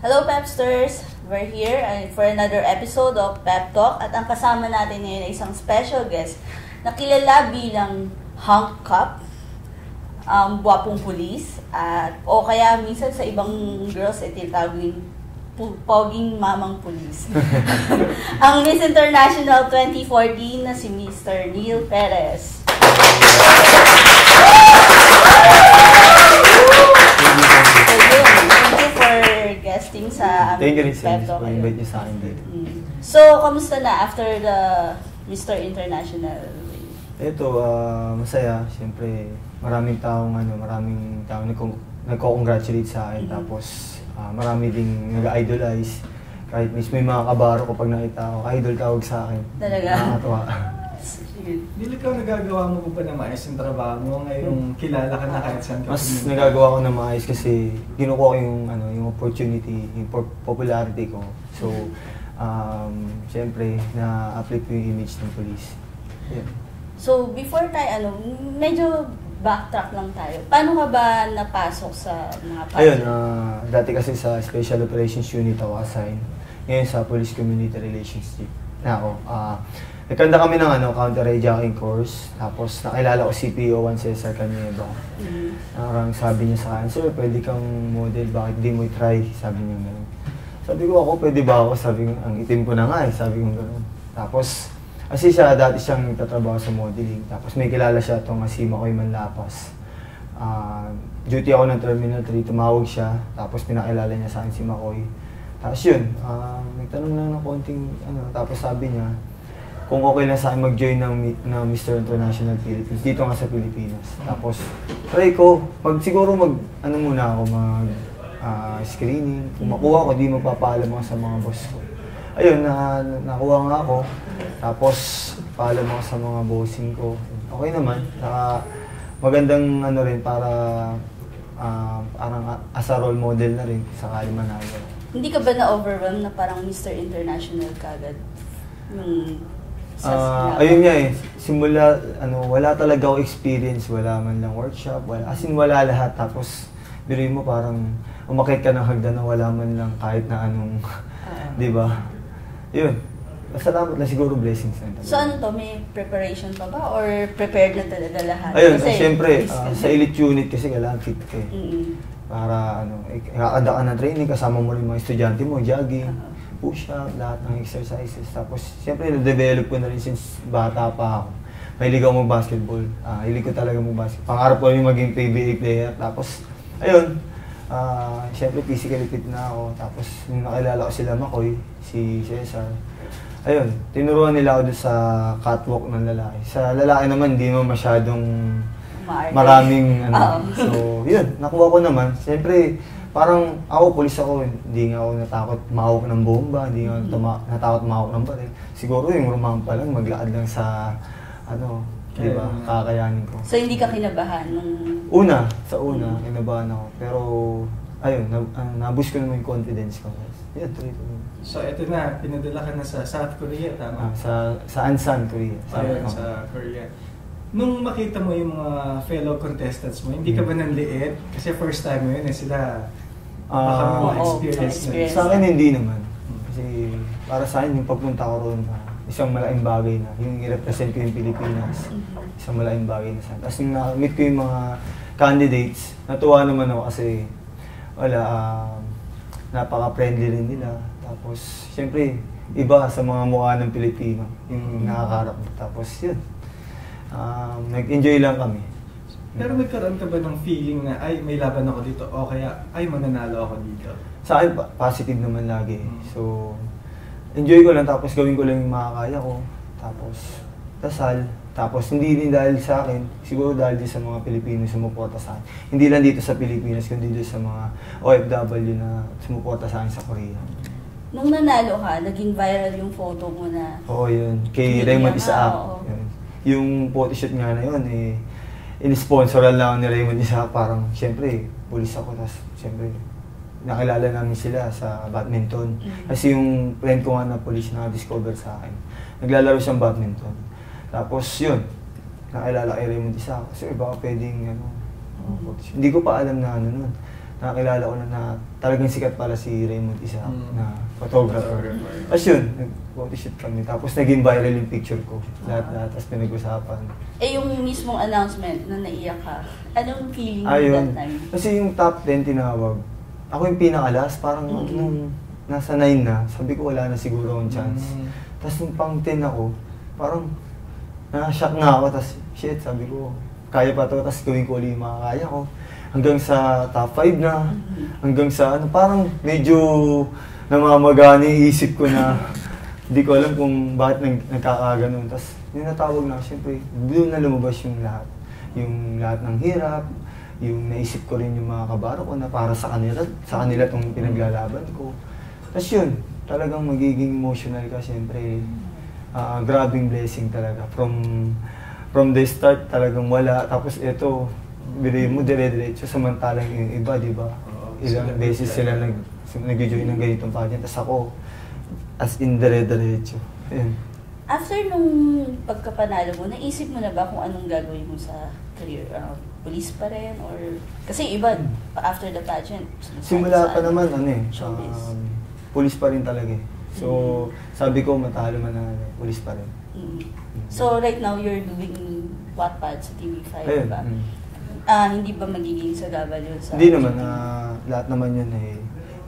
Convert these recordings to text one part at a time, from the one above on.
Hello Pepsters! We're here for another episode of Pep Talk at ang kasama natin ngayon ay isang special guest na kilala bilang Hunk Cup, buwapong pulis, at o kaya minsan sa ibang girls ay tinatawagin poging mamang pulis. Ang Miss International 2014 na si Mr. Neil Perez. Guesting sa Thank you rin sa invite niyo sa akin dito. So, kamusta na after the Mr. International? Ito, masaya. Siyempre, maraming taong nagko-congratulate sa akin. Tapos, marami ding nag-idolize. Kahit mismo yung mga kabaro ko pag nakita ko, idol tawag sa akin. Talaga? Nakakatuwa. Dili ka nagagawa mo pa na maayos yung trabaho mo ngayong kilala ka na kahit saan ka. Mas nagagawa ko na maayos kasi kinukuha ko yung opportunity, yung popularity ko. So, siyempre, na-uplift ko yung image ng police. Yeah. So, before tayo, medyo backtrack lang tayo. Paano ka ba napasok sa mga project? Ayun, dati kasi sa Special Operations Unit ako assign. Ngayon sa Police Community Relations Team. Nagkanda kami ng counter-hijacking course. Tapos nakilala ko CPO 1 Cesar Cañedo. Sabi niya sa akin, "Sir, pwede kang model, bakit di mo i-try?" Sabi niya gano'n. Sabi ko, "Ako, pwede ba ako?" Sabi ko, "Ang itim ko na nga eh." Sabi ko gano'n. Tapos, kasi siya, dati siyang nagtatrabaho sa modeling. Tapos may kilala siya itong si Makoy Manlapas. Duty ako ng Terminal 3, tumawag siya. Tapos pinakilala niya sa akin si Makoy. Tapos yun, nagtanong lang ng konting tapos sabi niya, kung okay lang sa akin mag-join ng Mr. International Philippines, dito nga sa Pilipinas. Tapos, try ko, muna ako, screening. Kung makuha ko, di magpapaalam ako sa mga boss ko. Ayun, nakuha nga ako. Tapos, paalam ako sa mga bossing ko. Okay naman. Magandang rin para parang as a role model na rin sakali manalo. Hindi ka ba na-overwhelm na parang Mr. International kagad? Ayun nga eh, simula, wala talaga ako experience, wala man lang workshop, wala lahat. Tapos, biruin mo parang umakit ka ng hagdan na wala man lang kahit na anong, di ba? Yun, salamat na siguro, blessings na talaga. So ano to, may preparation pa ba? Or prepared na talaga lahat? Ayun, siyempre, sa elite unit kasi kailangan fit ka eh. Para kakanda ka ng training, kasama mo rin mga estudyante mo, jogging, push-up, lahat ng exercises. Tapos, siyempre, na-develop ko na rin since bata pa ako. Mahilig ako mag-basketball. Hilig ko talaga mag-basketball. Pangarap ko yung maging PBA player. Tapos, ayun, siyempre, physically fit na ako. Tapos, nung nakilala ko sila Makoy, si Cesar, ayun, tinuruan nila ako doon sa catwalk ng lalaki. Sa lalaki naman, hindi naman masyadong maraming So, yun, nakuha ko naman. Siyempre, parang ako, pulis ako, hindi nga ako natakot mahawak ng bomba, hindi nga natakot mahawak ng baril. Siguro yung rumampa lang, maglakad lang sa, di ba, kakayanin ko. So, hindi ka kinabahan nung... Sa una, kinabahan ako. Pero, ayun, naboost ko naman yung confidence ko. Yeah, So, ito na, pinadala ka na sa South Korea, tama? Sa Ansan, Korea. Sa Korea. Nung makita mo yung mga fellow contestants mo, hindi ka ba nanliit? Kasi first time mo yun, sila baka mga experience na. Sa akin hindi naman. Kasi para sa akin, yung pagpunta ko roon, isang malaking bagay na. Yung i-represent ko yung Pilipinas, isang malaking bagay na sa akin. Tapos yung na-meet ko yung mga candidates, natuwa naman ako kasi napaka-friendly rin nila. Tapos, siyempre, iba sa mga mukha ng Pilipino, yung nakakarap. Tapos yun. Nag-enjoy lang kami. Pero nagkaroon ka ba ng feeling na, ay, may laban ako dito, o kaya, ay, mananalo ako dito? Sa akin, positive naman lagi. So, enjoy ko lang, tapos gawin ko lang yung makakaya ko. Tapos, dasal. Tapos, hindi din dahil sa akin, siguro dahil din sa mga Pilipino sumuporta sa akin. Hindi lang dito sa Pilipinas, kundi dito sa mga OFW na sumuporta sa akin sa Korea. Nung nanalo ka, naging viral yung photo mo na... Oo, yun. Kay Raymond Isaac. Yung photoshoot nga na yun, in-sponsoran lang ni Raymond Isaac. Parang, siyempre, pulis ako. Tapos, siyempre, nakilala namin sila sa badminton. Kasi yung friend ko nga na pulis na discover sa akin. Naglalaro siyang badminton. Tapos, yun, nakilala kay Raymond Isaac. Kasi baka pwedeng, photoshoot. Hindi ko pa alam na nun. nakakilala ko na talagang sikat pala si Raymond Isaac na photographer. Tapos yun, nag-photoshoot kami. Tapos naging viral yung picture ko. Lahat-lahat, tapos pinag-usapan. Eh yung mismong announcement na naiyak ka, anong feeling mo Ayun. that time? Kasi yung top 10 tinawag, ako yung pinakalas, parang nung nasa 9 na, sabi ko wala na siguro akong chance. Tapos nung pang 10 ako, parang na-shock na ako, tapos shit, sabi ko, kaya pa to, tapos gawin ko ulit yung makakaya ko. Hanggang sa top 5 na, hanggang sa ano, parang medyo namamagana yung isip ko na hindi ko alam kung bakit nagkakaganon. Tapos yung natawag na, syempre, doon na lumabas yung lahat. Yung lahat ng hirap, yung naisip ko rin yung mga kabaro ko na para sa kanila itong pinaglalaban ko. Tapos yun, talagang magiging emotional ka, syempre, grabing blessing talaga. From the start talagang wala, tapos ito, bilhin mo dire-diretso, samantalang yung iba, di ba? Ilang beses sila nag-join ng ganitong pageant, tapos ako, as in dire-diretso. Ayun. After nung pagkapanalo mo, naisip mo na ba kung anong gagawin mo sa career? Police pa rin? Or kasi iba, after the pageant, Simula pa naman, showbiz. Police pa rin talaga eh. So, sabi ko, matalo man na police pa rin. So, right now, you're doing Wattpad sa TV5, Ayun. diba? Hindi ba magiging sagabal yun sa... Hindi naman, lahat naman yun eh,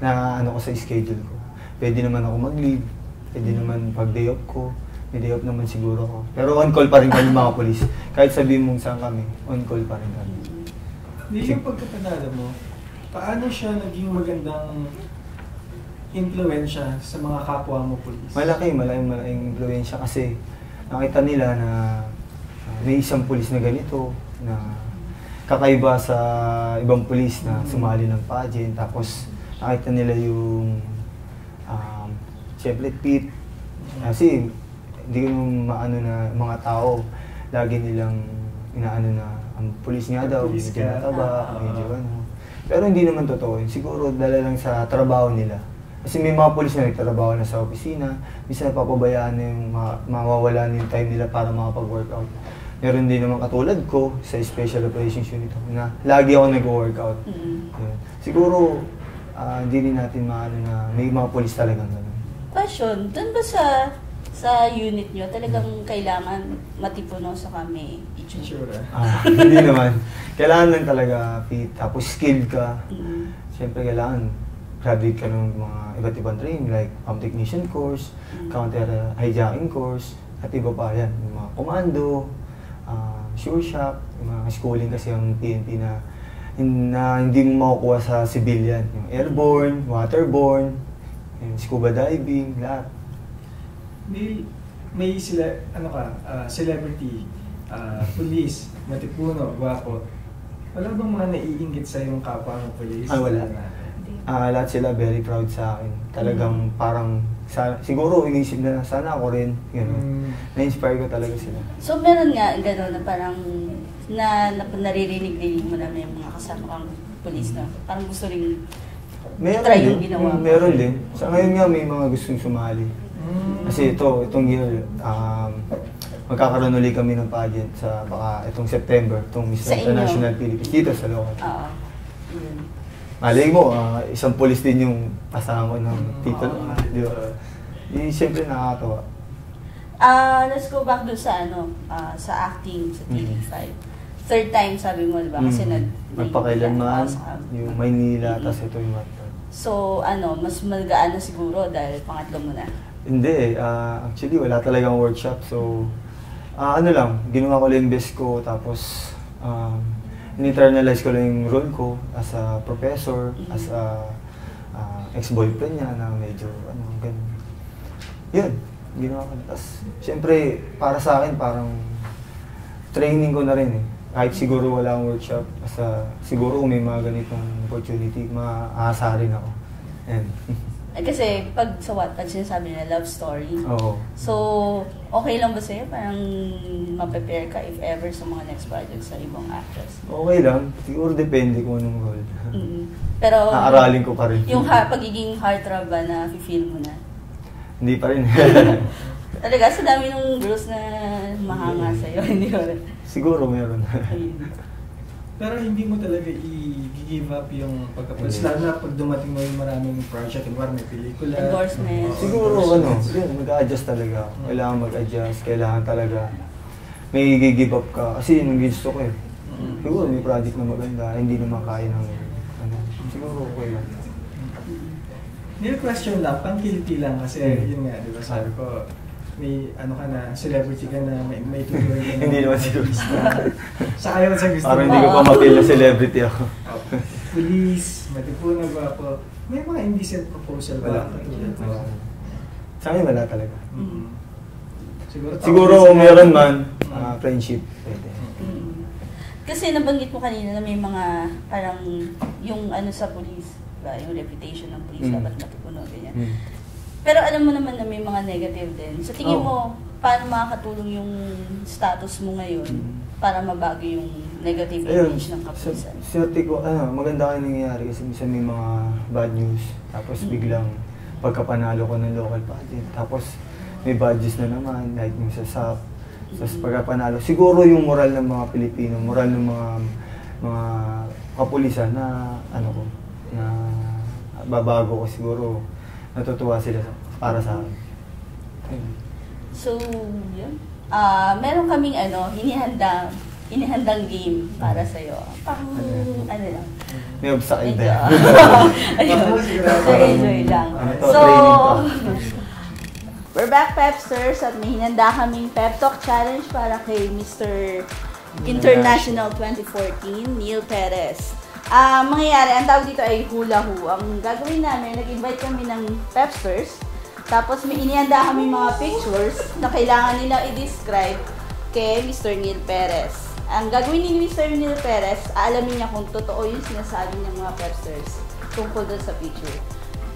na ano ko sa schedule ko. Pwede naman ako mag-leave, pwede naman pag day off ko, may day off naman siguro ko. Pero on call pa rin kami mga polis. Kahit sabihin mong saan kami, on call pa rin kami. Yung pagkapanalo mo, paano siya naging magandang impluensya sa mga kapwa mo polis? Malaking impluensya kasi nakita nila na may isang polis na ganito, na kakaiba sa ibang pulis na sumali ng pageant. Tapos nakita nila yung siyempre fit. Kasi hindi ko maano na mga tao, lagi nilang inaano na ang pulis nga daw, medyo mataba, medyo ano. Pero hindi naman totoo yun. Siguro dala lang sa trabaho nila. Kasi may mga pulis na nagtrabaho na sa opisina, minsan napapabayaan na yung mawawala na yung time nila para makapag-workout. Meron din naman katulad ko sa Special Operations Unit na lagi ako nag-workout. Siguro, hindi rin natin maano na may mga pulis talagang gano'n. Question, dun ba sa unit nyo, talagang kailangan matipuno sa kami itsura? Hindi naman. Kailangan lang talaga fit, tapos skilled ka. Siyempre kailangan graduate ka ng mga iba't ibang training like pump technician course, counter hijacking course, at iba pa yan. Yung mga commando, sure shop, yung mga schooling kasi ang PNP na hindi mo makukuha sa civilian. Yung airborne, waterborne, yung scuba diving, lahat. May sila, celebrity, police, matipuno, gwapo. Wala bang mga naiinggit sa yung kapwa ng police? Wala. Lahat sila very proud sa akin. Talagang parang, siguro inisip na sana ako rin. Na-inspire ko talaga sila. So meron nga gano'n na parang naririnig mo na may mga kasama kang police na parang gusto rin try yung ginawa mo? Meron din. Sa ngayon nga may mga gustong sumali. Kasi itong year, magkakaroon ulit kami ng pageant sa baka itong September, itong Miss International Philippines dito sa Local. Oo. Malay mo, isang police din yung pasangan ko ng titulo. Di ba? Siyempre nakakatawa. Let's go back doon sa sa acting sa TV5. Third time sabi mo, di ba? Kasi nagpakailanman, yung Maynila, tapos ito yung Wattpad. So, mas magaan na siguro dahil pangatlo mo na? Hindi, actually wala talagang workshop. So, ginawa ko lang yung best ko, tapos in-internalize ko lang yung role ko as a professor, as a ex-boyfriend niya na medyo, ganun. Yun, ginawa ko. Tapos, syempre, para sa akin, parang training ko na rin eh. Kahit siguro wala akong workshop, siguro kung may mga ganitong opportunity, maaasarin ako. And, kasi pag sa Wattpad, sinasabi nila love story. Oo. So, okay lang ba sa'yo? Parang ma-prepare ka if ever sa mga next project sa ibang actress? Okay lang. Siguro depende kung anong role. Pero, naaralin ko pa rin. Yung pagiging heartthrob ba na feel mo na? Hindi pa rin. Talaga, sa dami ng girls na mahanga sa'yo, hindi ko rin. Siguro meron. Pero hindi mo talaga i-give up yung pagka-police. Lalo na pag dumating mo yung maraming project, yung may pelikula. Endorsement. Siguro, yun, mag-a-adjust talaga. Kailangan mag-adjust, kailangan talaga may i-give up ka. Kasi yun yung gusto ko eh. Siguro may project na maganda, hindi naman kaya ng siguro okay lang. May question lang, pang-kiliti lang kasi yun nga, di ba sabi ko, may ano ka na, celebrity ka na, may tutuloy ka na. Hindi naman siguro. Sa ayaw sa gusto. Parang hindi ko pa mapil na celebrity ako. Police, matipunan, gwapo. May mga indecent proposal ba? Sa akin wala talaga. Siguro kung meron man, friendship, pwede. Kasi nabanggit mo kanina na may mga parang yung ano sa police, diba? Yung reputation ng police dapat matipuno, ganyan. Pero alam mo naman na may mga negative din. Sa tingin mo, paano makakatulong yung status mo ngayon para mabago yung negative image ng kapulisan? Swerte ko, maganda kayo nangyayari kasi minsan may mga bad news. Tapos biglang pagkapanalo ko ng local pageant. Tapos may badges na naman, like yung sa SAP. Tapos pagkapanalo, siguro yung moral ng mga Pilipino, moral ng mga kapulisan na na babago ko siguro. Natutuwa sila para sa akin. So, yun. Meron kaming inihandang game para sa'yo. Pang, lang. May obstacle din. Enjoy lang. So, we're back, Pepsters, at may hinanda kaming Pep Talk Challenge para kay Mr. International 2014, Neil Perez. Mangyayari, ang tawag dito ay hula ho. Ang gagawin namin, nag-invite kami ng Pepsters, tapos may inihanda kami mga pictures na kailangan nilang i-describe kay Mr. Neil Perez. Ang gagawin ni Mr. Neil Perez, alamin niya kung totoo yung sinasabi ng mga Pepsters tungkol doon sa picture.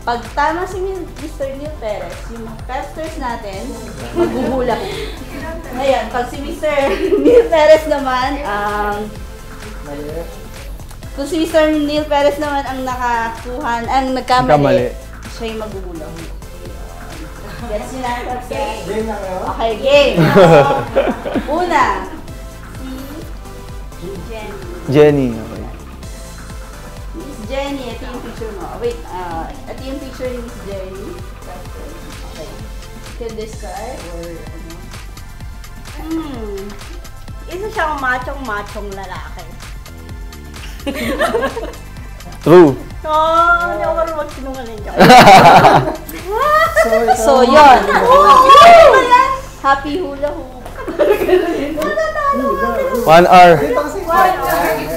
Pag tama si Mr. Neil Perez, yung mga Pepsters natin, maghuhula ho. Ngayon, pag si Mr. Neil Perez naman, kung si Mr. Neil Perez naman ang nagkamali, siya yung maghuhulang. Yes, nyo na. Okay, game. Una, si Jenny. Okay. Miss Jenny, ito yung picture mo. Wait, ito yung picture ni Miss Jenny. Okay. Can describe or ano? Isa siyang machong lalaki. True. Hindi ako marunong magsinungaling ka. So, yun. Happy hula hoop. 1 hour. 1 hour.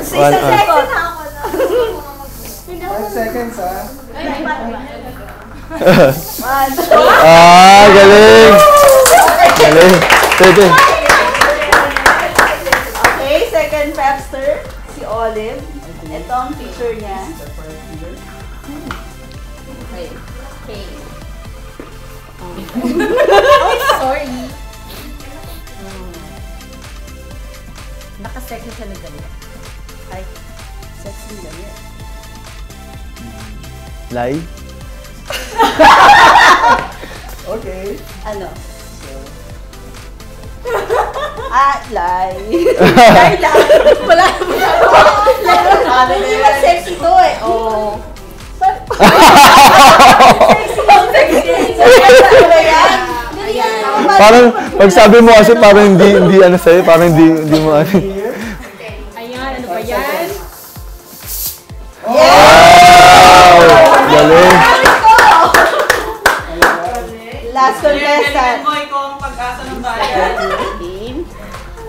So, isang second. 5 seconds Galing! Galing. Pwede. Okay, second Pepster, si Olive. Ito ang picture niya. Okay. Sorry. Nakasexy siya na ganyan. Ay, sexy lang yan. Lie? Okay. Ano? Lie. Lie lang. Wala. Hindi ba sexy to eh? Oo. Parang, pag sabi mo kasi parang hindi ano sa'yo, parang hindi mo ano. Ayan, ano ba yan? Wow! Galing! Last contestant. mo ikaw ang pag-asa ng bayan.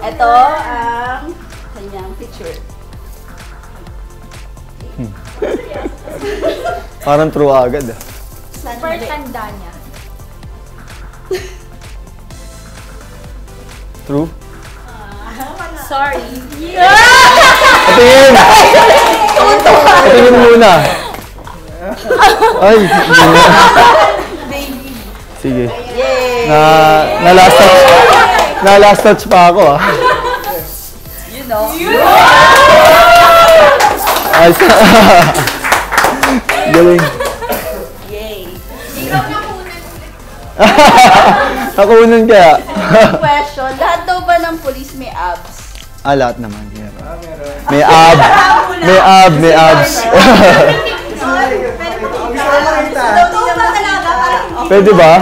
Ito ang kanyang picture. Parang true agad ah. Super tanda niya. True? Sorry. Patingin! Patingin muna. Ay, sige. Yay! Na last touch pa ako ah. You know. Ay, galing. Yay! Nakunan kaya. Question, lahat daw ba ng police may abs? Lahat naman. Meron. Meron. May abs. Pwede ba?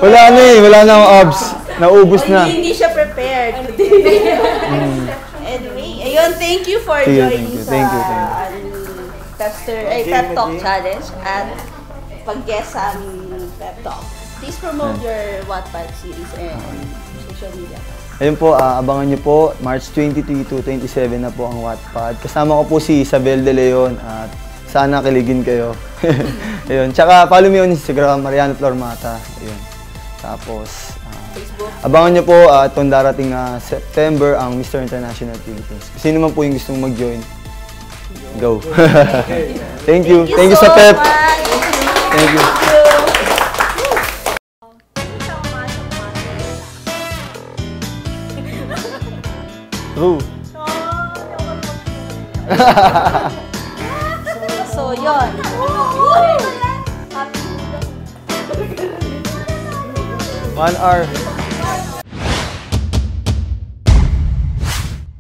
Wala na akong abs. Naubos na. Hindi siya prepared. Anyway, ayun, thank you for joining sa Pep Talk Challenge at pag-guest sa aming Pep Talk. Please promote your Wattpad series and social media. Ayun po, abangan nyo po, March 23 to 27 na po ang Wattpad. Kasama ko po si Isabel De Leon at sana kiligin kayo. Ayun. Tsaka follow me on Instagram, Mariano Flormata. Ayun. Tapos, abangan nyo po itong darating September ang Mr. International Philippines. Sino man po yung gustong mag-join, go. Thank you. Thank you sa Pep. Thank you. True. So, yun. 1 hour.